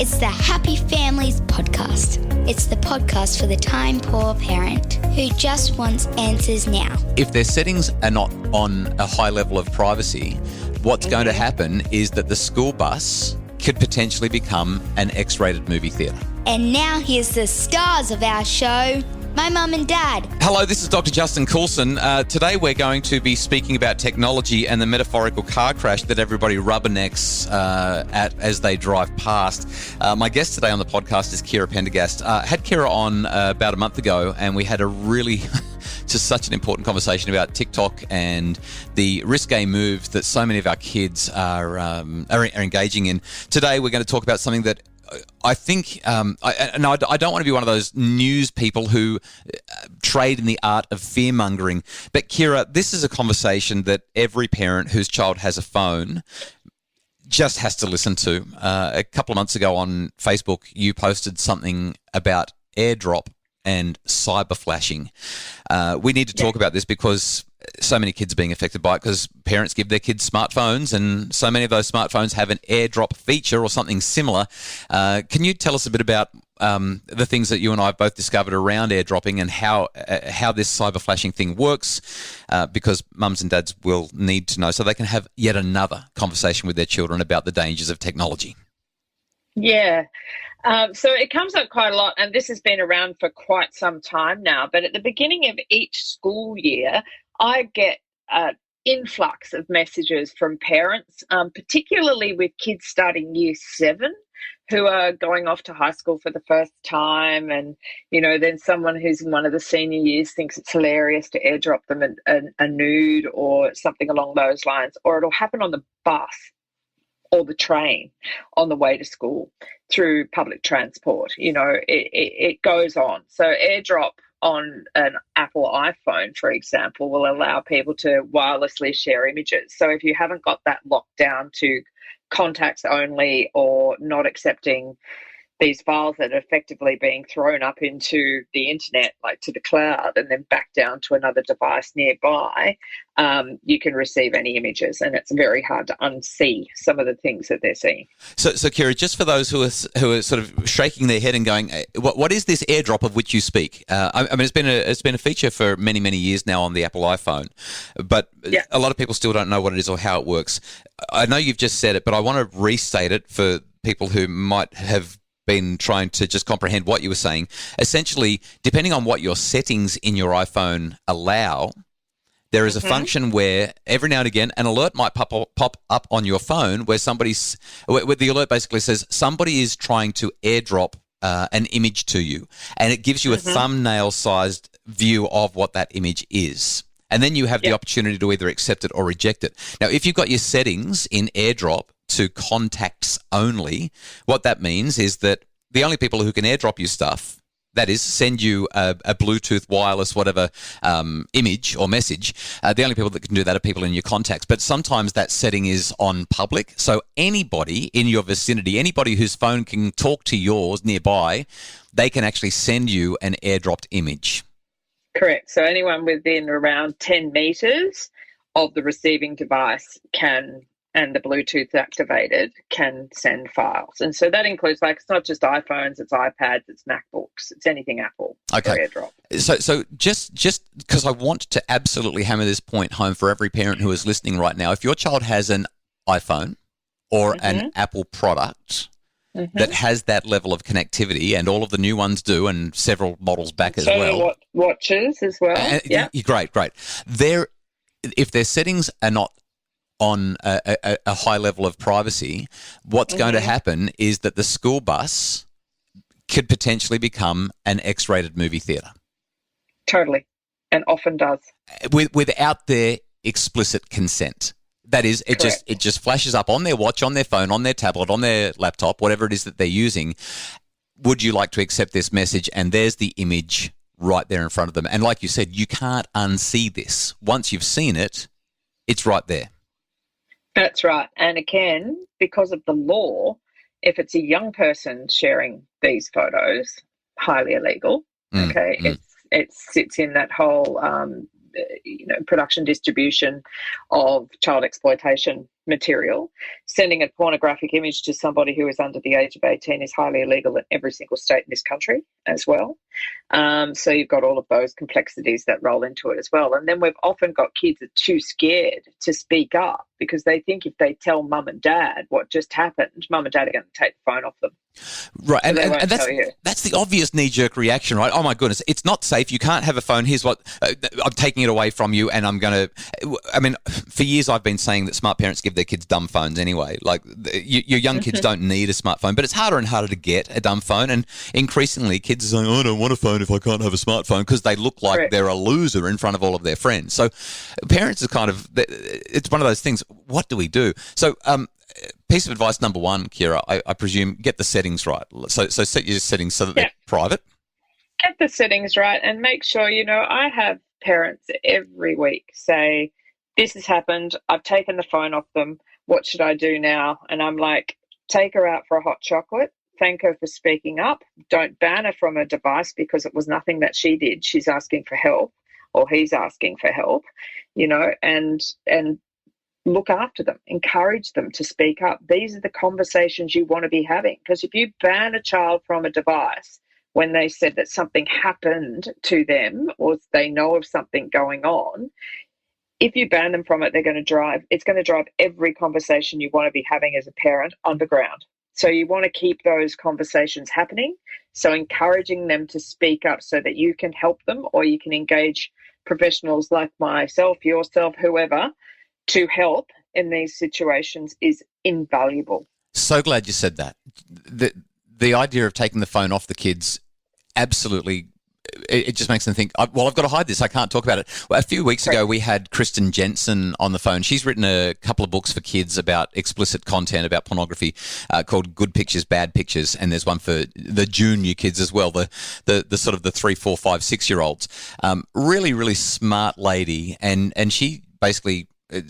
It's the Happy Families podcast. It's the podcast for the time-poor parent who just wants answers now. If their settings are not on a high level of privacy, what's going to happen is that the school bus could potentially become an X-rated movie theatre. And now here's the stars of our show, my mum and dad. Hello, this is Dr. Justin Coulson. Today we're going to be speaking about technology and the metaphorical car crash that everybody rubbernecks at as they drive past. My guest today on the podcast is Kirra Pendergast. Had Kirra on about a month ago, and we had a really just such an important conversation about TikTok and the risque moves that so many of our kids are engaging in. Today we're going to talk about something that I think, I don't want to be one of those news people who trade in the art of fear-mongering. But Kirra, this is a conversation that every parent whose child has a phone just has to listen to. A couple of months ago on Facebook, you posted something about airdrop and cyber flashing. We need to talk about this because so many kids are being affected by it because parents give their kids smartphones, and so many of those smartphones have an airdrop feature or something similar. Can you tell us a bit about the things that you and I have both discovered around airdropping and how this cyber flashing thing works? Because mums and dads will need to know so they can have yet another conversation with their children about the dangers of technology. Yeah. So it comes up quite a lot, and this has been around for quite some time now. But at the beginning of each school year, I get an influx of messages from parents, particularly with kids starting year 7 who are going off to high school for the first time. And, then someone who's in one of the senior years thinks it's hilarious to airdrop them a nude or something along those lines, or it'll happen on the bus or the train on the way to school through public transport. It goes on. So airdrop on an Apple iPhone, for example, will allow people to wirelessly share images. So if you haven't got that locked down to contacts only or not accepting these files that are effectively being thrown up into the internet, like to the cloud, and then back down to another device nearby, you can receive any images, and it's very hard to unsee some of the things that they're seeing. So Kirra, just for those who are sort of shaking their head and going, what is this airdrop of which you speak? I mean, it's been a feature for many, many years now on the Apple iPhone, but a lot of people still don't know what it is or how it works. I know you've just said it, but I want to restate it for people who might have been trying to just comprehend what you were saying. Essentially, depending on what your settings in your iPhone allow, there is a function where every now and again an alert might pop up on your phone where where the alert basically says somebody is trying to airdrop an image to you, and it gives you a thumbnail-sized view of what that image is. And then you have the opportunity to either accept it or reject it. Now, if you've got your settings in airdrop to contacts only, what that means is that the only people who can airdrop you stuff, that is, send you a Bluetooth, wireless, whatever image or message, the only people that can do that are people in your contacts. But sometimes that setting is on public. So anybody in your vicinity, anybody whose phone can talk to yours nearby, they can actually send you an airdropped image. Correct. So anyone within around 10 metres of the receiving device and the Bluetooth activated can send files. And so that includes, it's not just iPhones, it's iPads, it's MacBooks, it's anything Apple. Okay. For airdrop. So just because I want to absolutely hammer this point home for every parent who is listening right now, if your child has an iPhone or an Apple product that has that level of connectivity, and all of the new ones do, and several models back as well. Watches as well. Great. If their settings are not on a high level of privacy, what's going to happen is that the school bus could potentially become an X-rated movie theatre. Totally, and often does. Without their explicit consent. That is, it just flashes up on their watch, on their phone, on their tablet, on their laptop, whatever it is that they're using. Would you like to accept this message? And there's the image right there in front of them. And like you said, you can't unsee this. Once you've seen it, it's right there. That's right. And again, because of the law, if it's a young person sharing these photos, highly illegal. It sits in that whole production distribution of child exploitation material. Sending a pornographic image to somebody who is under the age of 18 is highly illegal in every single state in this country as well. So you've got all of those complexities that roll into it as well. And then we've often got kids that are too scared to speak up because they think if they tell mum and dad what just happened, mum and dad are going to take the phone off them. Right, So and that's the obvious knee-jerk reaction, right? Oh, my goodness, it's not safe. You can't have a phone. Here's what I'm taking it away from you, and I'm going to – I mean, for years I've been saying that smart parents give their kids dumb phones anyway. Like, your young kids don't need a smartphone, but it's harder and harder to get a dumb phone, and increasingly kids are saying, oh, I don't want a phone if I can't have a smartphone, because they look like they're a loser in front of all of their friends. So parents are kind of – it's one of those things. What do we do? So piece of advice number one, Kirra, I presume, get the settings right. So set your settings so that they're private. Get the settings right and make sure, I have parents every week say, this has happened, I've taken the phone off them, what should I do now? And I'm like, take her out for a hot chocolate, thank her for speaking up, don't ban her from a device because it was nothing that she did. She's asking for help, or he's asking for help, and look after them, encourage them to speak up. These are the conversations you want to be having, because if you ban a child from a device when they said that something happened to them or they know of something going on, if you ban them from it, it's going to drive every conversation you want to be having as a parent underground. So you want to keep those conversations happening. So encouraging them to speak up so that you can help them, or you can engage professionals like myself, yourself, whoever, to help in these situations is invaluable. So glad you said that. The idea of taking the phone off the kids, absolutely, it just makes them think, I've got to hide this. I can't talk about it. Well, a few weeks ago, we had Kristen Jensen on the phone. She's written a couple of books for kids about explicit content, about pornography, called Good Pictures, Bad Pictures. And there's one for the junior kids as well, the sort of the 3, 4, 5, 6-year-olds. Really, really smart lady. And she basically,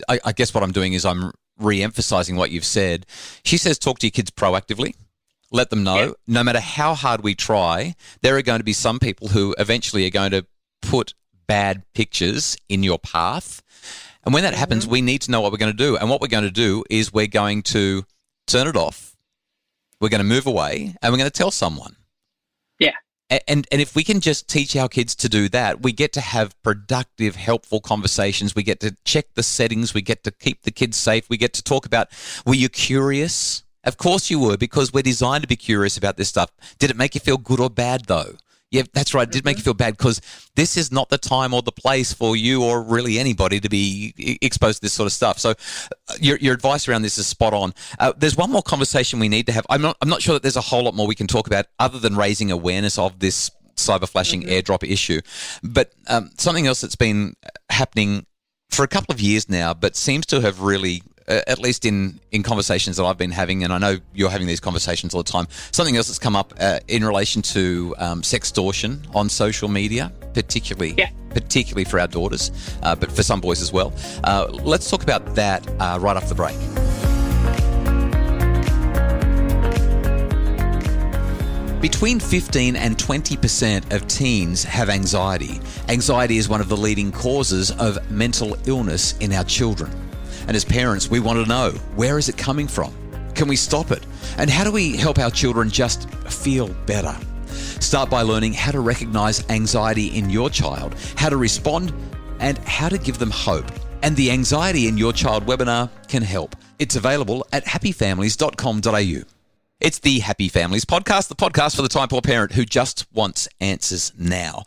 I guess what I'm doing is I'm re-emphasizing what you've said. She says talk to your kids proactively. Let them know, no matter how hard we try, there are going to be some people who eventually are going to put bad pictures in your path. And when that happens, we need to know what we're going to do. And what we're going to do is we're going to turn it off. We're going to move away, and we're going to tell someone. Yeah. And if we can just teach our kids to do that, we get to have productive, helpful conversations. We get to check the settings. We get to keep the kids safe. We get to talk about, were you curious? Of course you were, because we're designed to be curious about this stuff. Did it make you feel good or bad, though? Yeah, that's right. It did make you feel bad, because this is not the time or the place for you or really anybody to be exposed to this sort of stuff. So your advice around this is spot on. There's one more conversation we need to have. I'm not sure that there's a whole lot more we can talk about other than raising awareness of this cyber flashing airdrop issue. But something else that's been happening for a couple of years now, but seems to have really, at least in conversations that I've been having, and I know you're having these conversations all the time, something else that's come up in relation to sextortion on social media, particularly for our daughters, but for some boys as well. Let's talk about that right after the break. Between 15 and 20% of teens have anxiety. Anxiety is one of the leading causes of mental illness in our children. And as parents, we want to know, where is it coming from? Can we stop it? And how do we help our children just feel better? Start by learning how to recognize anxiety in your child, how to respond, and how to give them hope. And the Anxiety in Your Child webinar can help. It's available at happyfamilies.com.au. It's the Happy Families Podcast, the podcast for the time poor parent who just wants answers now.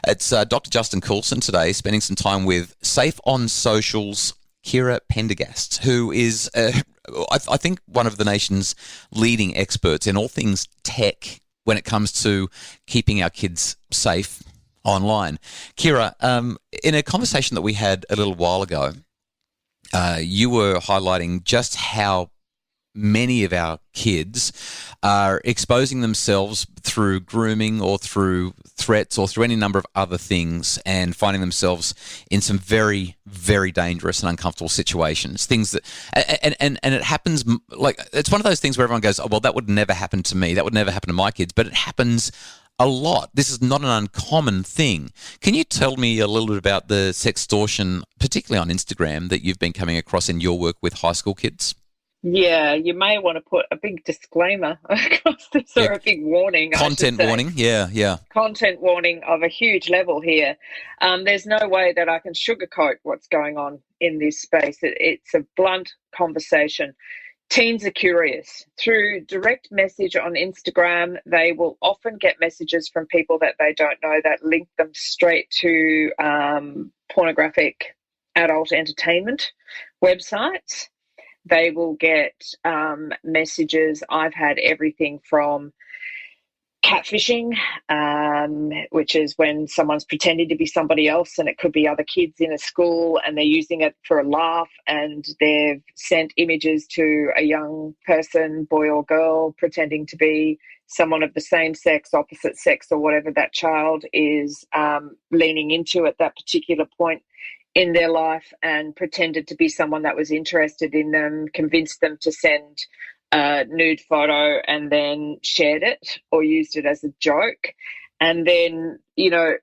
It's Dr. Justin Coulson today, spending some time with Safe on Social's Kirra Pendergast, who is, I think, one of the nation's leading experts in all things tech when it comes to keeping our kids safe online. Kirra, in a conversation that we had a little while ago, you were highlighting just how many of our kids are exposing themselves through grooming or through threats or through any number of other things and finding themselves in some very, very dangerous and uncomfortable situations. Things that, and it happens, like, it's one of those things where everyone goes, oh, well, that would never happen to me. That would never happen to my kids. But it happens a lot. This is not an uncommon thing. Can you tell me a little bit about the sextortion, particularly on Instagram, that you've been coming across in your work with high school kids? Yeah, you may want to put a big disclaimer across this, or a big warning. Content warning, yeah. Content warning of a huge level here. There's no way that I can sugarcoat what's going on in this space. It's a blunt conversation. Teens are curious. Through direct message on Instagram, they will often get messages from people that they don't know that link them straight to pornographic adult entertainment websites. They will get messages. I've had everything from catfishing, which is when someone's pretending to be somebody else, and it could be other kids in a school, and they're using it for a laugh, and they've sent images to a young person, boy or girl, pretending to be someone of the same sex, opposite sex, or whatever that child is leaning into at that particular point in their life, and pretended to be someone that was interested in them, convinced them to send a nude photo, and then shared it or used it as a joke. And then, the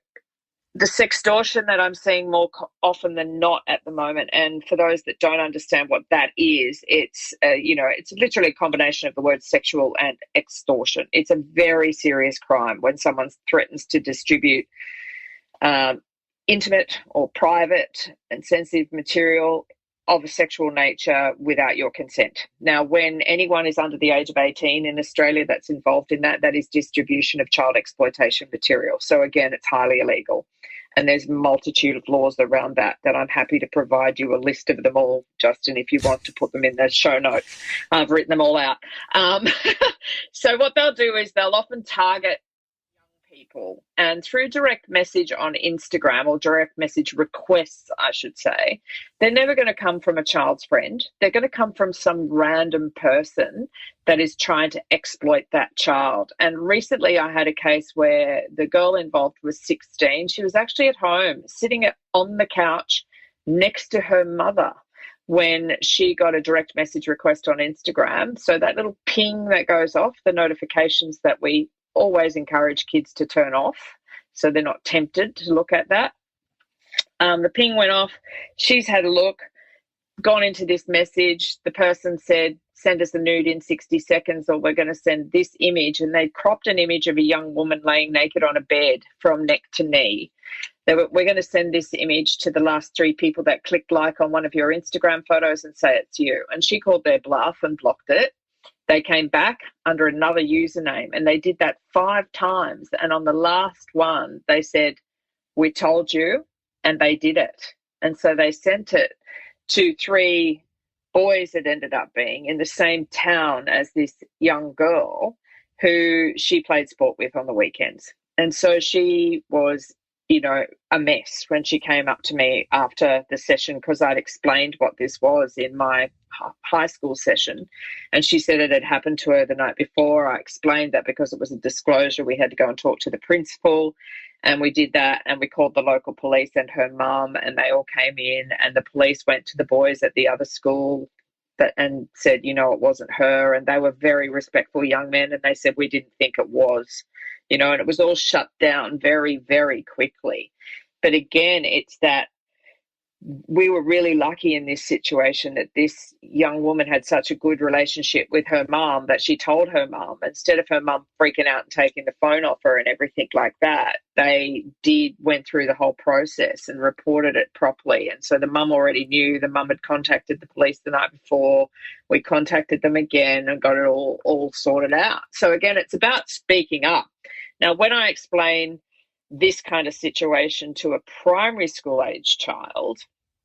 sextortion that I'm seeing more often than not at the moment, and for those that don't understand what that is, it's literally a combination of the words sexual and extortion. It's a very serious crime when someone threatens to distribute intimate or private and sensitive material of a sexual nature without your consent. Now, when anyone is under the age of 18 in Australia that's involved in that is distribution of child exploitation material. So again, it's highly illegal. And there's a multitude of laws around that I'm happy to provide you a list of them all, Justin, if you want to put them in the show notes. I've written them all out. So what they'll do is they'll often target people, and through direct message on Instagram, or direct message requests, I should say, they're never going to come from a child's friend. They're going to come from some random person that is trying to exploit that child. And recently I had a case where the girl involved was 16. She was actually at home sitting on the couch next to her mother when she got a direct message request on Instagram. So that little ping that goes off, the notifications that we always encourage kids to turn off so they're not tempted to look at that. The ping went off. She's had a look, gone into this message. The person said, send us a nude in 60 seconds or we're going to send this image. And they cropped an image of a young woman laying naked on a bed from neck to knee. We're going to send this image to the last 3 people that clicked like on one of your Instagram photos and say it's you. And she called their bluff and blocked it. They came back under another username, and they did that 5 times. And on the last one, they said, we told you, and they did it. And so they sent it to 3 boys, it ended up being, in the same town as this young girl who she played sport with on the weekends. And so she was, a mess when she came up to me after the session, because I'd explained what this was in my high school session. And she said it had happened to her the night before. I explained that because it was a disclosure, we had to go and talk to the principal. And we did that, and we called the local police and her mum, and they all came in, and the police went to the boys at the other school and said, it wasn't her. And they were very respectful young men, and they said, we didn't think it was. And it was all shut down very, very quickly. But again, it's that we were really lucky in this situation that this young woman had such a good relationship with her mum that she told her mum, instead of her mum freaking out and taking the phone off her and everything like that, they went through the whole process and reported it properly. And so the mum already knew. The mum had contacted the police the night before. We contacted them again and got it all sorted out. So again, it's about speaking up. Now, when I explain this kind of situation to a primary school age child,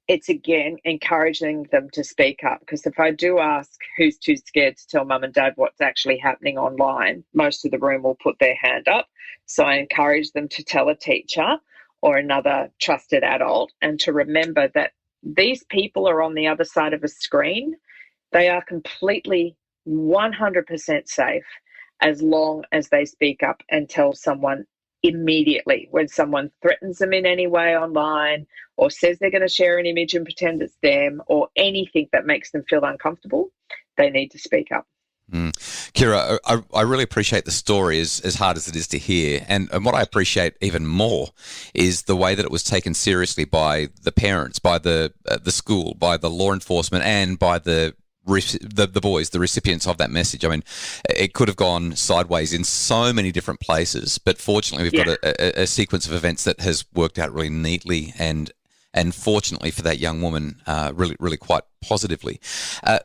it's again encouraging them to speak up, because if I do ask who's too scared to tell mum and dad what's actually happening online, most of the room will put their hand up. So I encourage them to tell a teacher or another trusted adult, and to remember that these people are on the other side of a screen. They are completely 100% safe as long as they speak up and tell someone immediately. When someone threatens them in any way online, or says they're going to share an image and pretend it's them, or anything that makes them feel uncomfortable, they need to speak up. Kirra, I really appreciate the story, as hard as it is to hear. And what I appreciate even more is the way that it was taken seriously by the parents, by the school, by the law enforcement, and by the boys, the recipients of that message. I mean, it could have gone sideways in so many different places, but fortunately we've got a sequence of events that has worked out really neatly and fortunately for that young woman, really quite positively.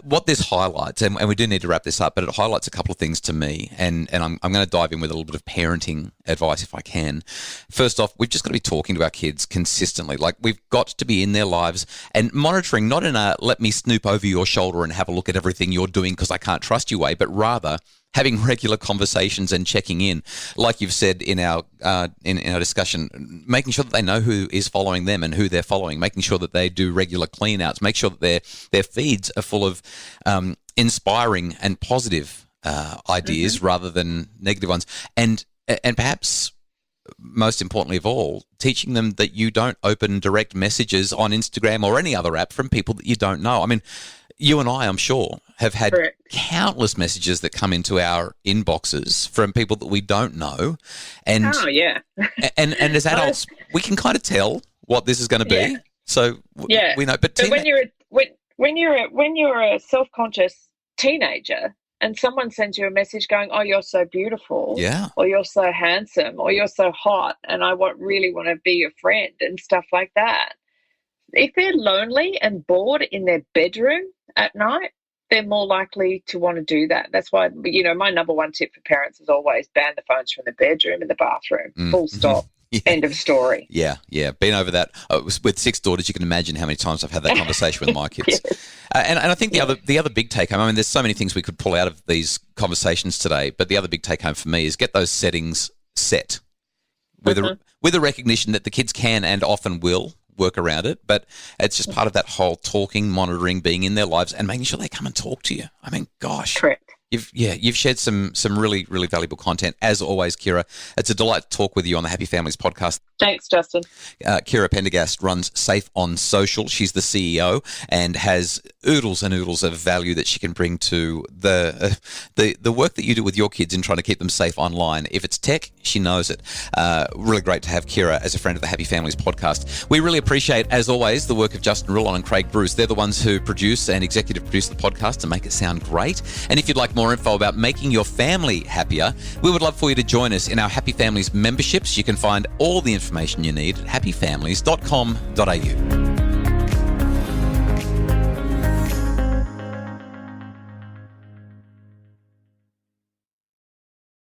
What this highlights, and we do need to wrap this up, but it highlights a couple of things to me, and I'm going to dive in with a little bit of parenting advice if I can. First off, we've just got to be talking to our kids consistently. Like, we've got to be in their lives and monitoring, not in a let me snoop over your shoulder and have a look at everything you're doing because I can't trust you way, but rather having regular conversations and checking in, like you've said in our discussion, making sure that they know who is following them and who they're following, making sure that they do regular clean outs, make sure that their feeds are full of inspiring and positive ideas rather than negative ones, and perhaps most importantly of all, teaching them that you don't open direct messages on Instagram or any other app from people that you don't know. I mean, you and I, I'm sure, have had countless messages that come into our inboxes from people that we don't know. And and as adults, we can kind of tell what this is going to be. Yeah. So we know. But when you're a self-conscious teenager and someone sends you a message going, "Oh, you're so beautiful," or "You're so handsome," or "You're so hot," and I really want to be your friend and stuff like that. If they're lonely and bored in their bedroom at night, they're more likely to want to do that. That's why, my number one tip for parents is always ban the phones from the bedroom and the bathroom. Full stop. End of story. Yeah. Been over that. With 6 daughters, you can imagine how many times I've had that conversation with my kids. And I think the other big take home, I mean, there's so many things we could pull out of these conversations today, but the other big take home for me is get those settings set with a recognition that the kids can and often will work around it, but it's just part of that whole talking, monitoring, being in their lives and making sure they come and talk to you. I mean, gosh. Correct. You've shared some really, really valuable content. As always, Kirra, it's a delight to talk with you on the Happy Families podcast. Thanks, Justin. Kirra Pendergast runs Safe on Social. She's the CEO and has oodles and oodles of value that she can bring to the work that you do with your kids in trying to keep them safe online. If it's tech, she knows it. Really great to have Kirra as a friend of the Happy Families podcast. We really appreciate, as always, the work of Justin Rulon and Craig Bruce. They're the ones who produce and executive produce the podcast and make it sound great. And if you'd like more info about making your family happier, we would love for you to join us in our Happy Families memberships. You can find all the information you need at happyfamilies.com.au.